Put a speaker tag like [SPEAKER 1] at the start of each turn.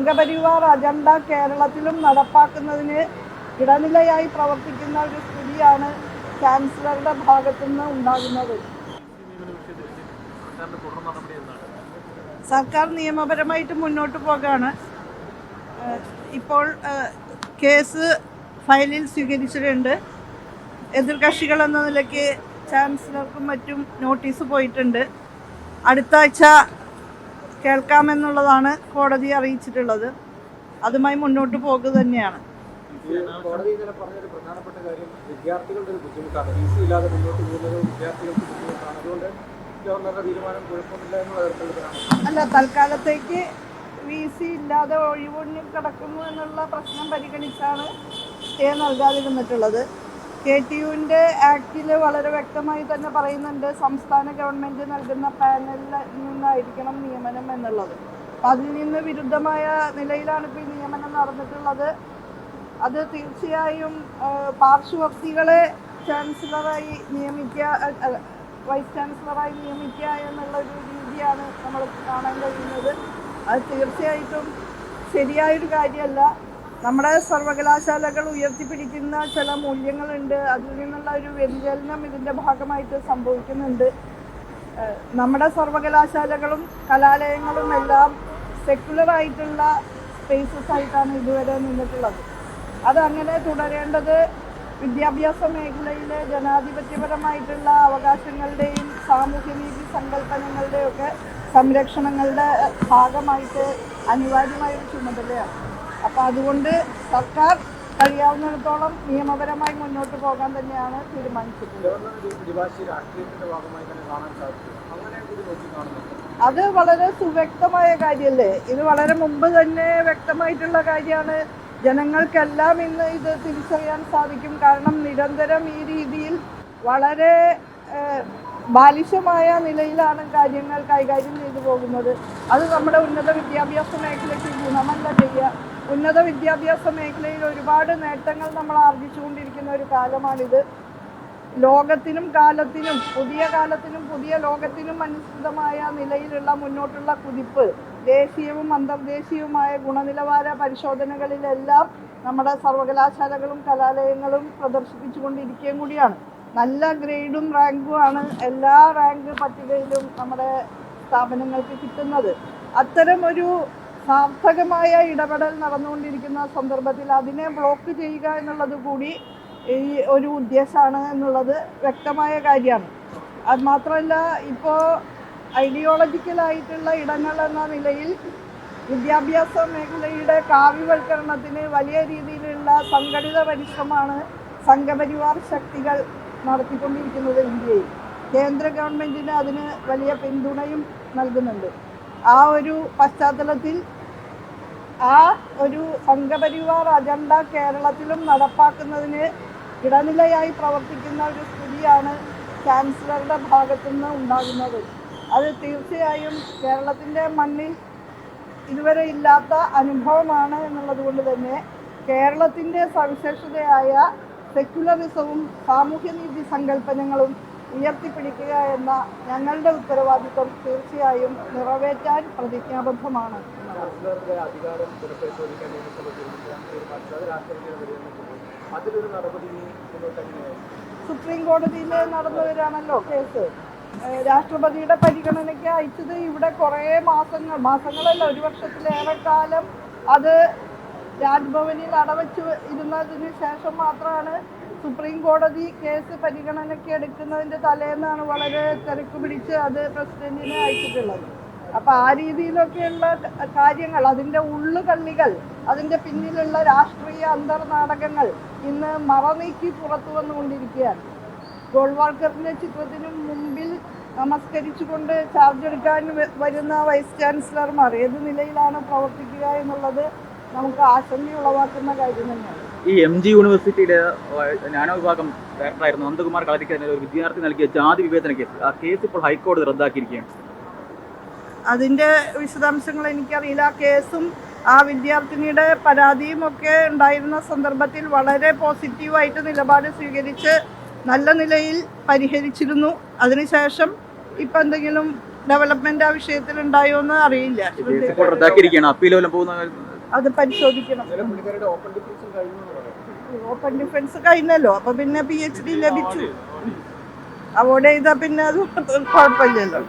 [SPEAKER 1] Sangh Parivar agenda കേരളത്തിലും നടപ്പാക്കുന്നതിന് ഇടനിലയായി പ്രവർത്തിക്കുന്ന ഒരു സ്ഥിതിയാണ് ചാൻസലറുടെ ഭാഗത്തുനിന്ന് ഉണ്ടാകുന്നത്. സർക്കാർ നിയമപരമായിട്ട് മുന്നോട്ട് പോകാണ്. ഇപ്പോൾ കേസ് ഫയലിൽ സ്വീകരിച്ചിട്ടുണ്ട്. എതിർകക്ഷികൾ എന്ന നിലയ്ക്ക് ചാൻസലർക്കും മറ്റും നോട്ടീസ് പോയിട്ടുണ്ട്. അടുത്ത ആഴ്ച കേൾക്കാമെന്നുള്ളതാണ് കോടതി അറിയിച്ചിട്ടുള്ളത്. അതുമായി മുന്നോട്ട് പോകുക തന്നെയാണ്.
[SPEAKER 2] കോടതി ഇന്നലെ പറഞ്ഞൊരു പ്രധാനപ്പെട്ട കാര്യം വിദ്യാർത്ഥികളുടെ ഒരു ബുദ്ധിമുട്ടാണ്. വിസ ഇല്ലാതെ മുന്നോട്ട് പോകുന്നത് വിദ്യാർത്ഥികൾക്ക് ബുദ്ധിമുട്ടാണ്. അതുകൊണ്ട് ഗവർണറുടെ തീരുമാനം കുഴപ്പമില്ല എന്നുള്ള തരത്തിലാണ്.
[SPEAKER 1] അല്ല, തൽക്കാലത്തേക്ക് വിസ ഇല്ലാതെ ഒഴിവൊഴിഞ്ഞ് കിടക്കുന്നു എന്നുള്ള പ്രശ്നം പരിഗണിച്ചാണ് സ്റ്റേ നൽകാതിരുന്നിട്ടുള്ളത്. KTUവിൻ്റെ ആക്ടിൽ വളരെ വ്യക്തമായി തന്നെ പറയുന്നുണ്ട് സംസ്ഥാന ഗവൺമെൻറ് നൽകുന്ന പാനലിൽ നിന്നായിരിക്കണം നിയമനം എന്നുള്ളത്. അപ്പം അതിൽ നിന്ന് വിരുദ്ധമായ നിലയിലാണ് ഇപ്പോൾ ഈ നിയമനം നടന്നിട്ടുള്ളത്. അത് തീർച്ചയായും പാർശ്വവർത്തികളെ ചാൻസലറായി നിയമിക്കുക, വൈസ് ചാൻസലറായി നിയമിക്കുക എന്നുള്ളൊരു രീതിയാണ് നമ്മൾ കാണാൻ കഴിയുന്നത്. അത് തീർച്ചയായിട്ടും ശരിയായൊരു കാര്യമല്ല. നമ്മുടെ സർവകലാശാലകൾ ഉയർത്തിപ്പിടിക്കുന്ന ചില മൂല്യങ്ങളുണ്ട്. അതിൽ നിന്നുള്ള ഒരു വ്യതിചലനം ഇതിൻ്റെ ഭാഗമായിട്ട് സംഭവിക്കുന്നുണ്ട്. നമ്മുടെ സർവകലാശാലകളും കലാലയങ്ങളും എല്ലാം സെക്യുലറായിട്ടുള്ള സ്പേസസ് ആയിട്ടാണ് ഇതുവരെ നിന്നിട്ടുള്ളത്. അതങ്ങനെ തുടരേണ്ടത് വിദ്യാഭ്യാസ മേഖലയിലെ ജനാധിപത്യപരമായിട്ടുള്ള അവകാശങ്ങളുടെയും സാമൂഹ്യനീതി സങ്കല്പനങ്ങളുടെയും ഒക്കെ സംരക്ഷണങ്ങളുടെ ഭാഗമായിട്ട് അനിവാര്യമായൊരു ചുമതലയാണ്. അപ്പോൾ അതുകൊണ്ട് സർക്കാർ കഴിയാവുന്നിടത്തോളം നിയമപരമായി മുന്നോട്ട് പോകാൻ തന്നെയാണ് തീരുമാനിച്ചിട്ടുള്ളത്. അത് വളരെ സുവ്യക്തമായ കാര്യമല്ലേ? ഇത് വളരെ മുമ്പ് തന്നെ വ്യക്തമായിട്ടുള്ള കാര്യമാണ്. ജനങ്ങൾക്കെല്ലാം ഇന്ന് ഇത് തിരിച്ചറിയാൻ സാധിക്കും. കാരണം നിരന്തരം ഈ രീതിയിൽ വളരെ ബാലിശമായ നിലയിലാണ് കാര്യങ്ങൾ കൈകാര്യം ചെയ്തു പോകുന്നത്. അത് നമ്മുടെ ഉന്നത വിദ്യാഭ്യാസ മേഖലയ്ക്ക് ഗുണമല്ല ചെയ്യുക. ഉന്നത വിദ്യാഭ്യാസ മേഖലയിൽ ഒരുപാട് നേട്ടങ്ങൾ നമ്മൾ ആർജിച്ചുകൊണ്ടിരിക്കുന്ന ഒരു കാലമാണിത്. ലോകത്തിനും കാലത്തിനും പുതിയ കാലത്തിനും പുതിയ ലോകത്തിനും അനുസൃതമായ നിലയിലുള്ള മുന്നോട്ടുള്ള കുതിപ്പ് ദേശീയവും അന്തർദേശീയവുമായ ഗുണനിലവാര പരിശോധനകളിലെല്ലാം നമ്മുടെ സർവകലാശാലകളും കലാലയങ്ങളും പ്രദർശിപ്പിച്ചുകൊണ്ടിരിക്കുകയും കൂടിയാണ്. നല്ല ഗ്രേഡും റാങ്കുമാണ് എല്ലാ റാങ്ക് പട്ടികയിലും നമ്മുടെ സ്ഥാപനങ്ങൾക്ക് കിട്ടുന്നത്. അത്തരം ഒരു സാർത്ഥകമായ ഇടപെടൽ നടന്നുകൊണ്ടിരിക്കുന്ന സന്ദർഭത്തിൽ അതിനെ ബ്ലോക്ക് ചെയ്യുക എന്നുള്ളത് കൂടി ഈ ഒരു ഉദ്ദേശമാണ് എന്നുള്ളത് വ്യക്തമായ കാര്യമാണ്. അത് മാത്രമല്ല, ഇപ്പോൾ ഐഡിയോളജിക്കലായിട്ടുള്ള ഇടങ്ങൾ എന്ന നിലയിൽ വിദ്യാഭ്യാസ മേഖലയുടെ കാവ്യവൽക്കരണത്തിന് വലിയ രീതിയിലുള്ള സംഘടിത പരിശ്രമമാണ് സംഘപരിവാർ ശക്തികൾ നടത്തിക്കൊണ്ടിരിക്കുന്നത് ഇന്ത്യയിൽ. കേന്ദ്ര ഗവൺമെൻറ്റിന് അതിന് വലിയ പിന്തുണയും നൽകുന്നുണ്ട്. ആ ഒരു പശ്ചാത്തലത്തിൽ ആ ഒരു സംഘപരിവാർ അജണ്ട കേരളത്തിലും നടപ്പാക്കുന്നതിന് ഇടനിലയായി പ്രവർത്തിക്കുന്ന ഒരു സ്ഥിതിയാണ് ചാൻസലറുടെ ഭാഗത്തുനിന്ന് ഉണ്ടാകുന്നത്. അത് തീർച്ചയായും കേരളത്തിൻ്റെ മണ്ണിൽ ഇതുവരെ ഇല്ലാത്ത അനുഭവമാണ് എന്നുള്ളത് കൊണ്ട് തന്നെ കേരളത്തിൻ്റെ സവിശേഷതയായ സെക്യുലറിസവും സാമൂഹ്യനീതി സങ്കല്പനങ്ങളും ഉയർത്തിപ്പിടിക്കുക എന്ന ഞങ്ങളുടെ ഉത്തരവാദിത്വം തീർച്ചയായും നിറവേറ്റാൻ പ്രതിജ്ഞാബദ്ധമാണ്. സുപ്രീം കോടതിയിൽ നടന്നവരാണല്ലോ കേസ്. രാഷ്ട്രപതിയുടെ പരിഗണനയ്ക്ക് അയച്ചത് ഇവിടെ കുറേ മാസങ്ങളല്ല, ഒരു വർഷത്തിലേറെ കാലം അത് രാജ്ഭവനിൽ അടവച്ചു ഇരുന്നതിന് ശേഷം മാത്രമാണ് സുപ്രീം കോടതി കേസ് പരിഗണനയ്ക്ക് എടുക്കുന്നതിൻ്റെ തലേന്നാണ് വളരെ തിരക്ക് പിടിച്ച് അത് പ്രസിഡന്റിനെ അയച്ചിട്ടുള്ളത്. അപ്പം ആ രീതിയിലൊക്കെയുള്ള കാര്യങ്ങൾ, അതിൻ്റെ ഉള്ളുകള്ളികൾ, അതിൻ്റെ പിന്നിലുള്ള രാഷ്ട്രീയ അന്തർനാടകങ്ങൾ ഇന്ന് മറനീക്കി പുറത്തു വന്നുകൊണ്ടിരിക്കുകയാണ്. ഗോൾവാൾക്കറിൻ്റെ ചിത്രത്തിനു മുമ്പിൽ നമസ്കരിച്ചുകൊണ്ട് ചാർജ് എടുക്കാൻ വരുന്ന വൈസ് ചാൻസലർമാർ ഏത് നിലയിലാണ് പ്രവർത്തിക്കുക എന്നുള്ളത് നമുക്ക് ആശങ്കയുളവാക്കുന്ന കാര്യം തന്നെയാണ്.
[SPEAKER 3] ഈ MG യൂണിവേഴ്സിറ്റിയിലെ ജ്ഞാന വിഭാഗം ഡയറക്ടറായിരുന്നു നന്ദകുമാർ കളരിക്കെതിരെ ഒരു വിദ്യാർത്ഥി നൽകിയ ജാതി വിവേചന കേസ്, ആ കേസ് ഇപ്പോൾ ഹൈക്കോടതി റദ്ദാക്കിയിരിക്കുകയാണ്.
[SPEAKER 1] അതിൻ്റെ വിശദാംശങ്ങൾ എനിക്കറിയില്ല. കേസും ആ വിദ്യാർത്ഥിനിയുടെ പരാതിയും ഒക്കെ ഉണ്ടായിരുന്ന സന്ദർഭത്തിൽ വളരെ പോസിറ്റീവായിട്ട് നിലപാട് സ്വീകരിച്ച് നല്ല നിലയിൽ പരിഹരിച്ചിരുന്നു. അതിനുശേഷം ഇപ്പം എന്തെങ്കിലും ഡെവലപ്മെന്റ് ആ വിഷയത്തിൽ ഉണ്ടായോ എന്ന് അറിയില്ല. അത് പരിശോധിക്കണം.
[SPEAKER 2] ഇന്നലെ പുള്ളിക്കാരുടെ ഓപ്പൺ ഡിഫൻസും കഴിഞ്ഞു എന്ന് പറയാം.
[SPEAKER 1] ഓപ്പൺ ഡിഫൻസ് കഴിഞ്ഞല്ലോ, അപ്പൊ പിന്നെ PhD ലഭിച്ചു. അവോയ്ഡ് ചെയ്താൽ പിന്നെ അത് കുഴപ്പമില്ലല്ലോ.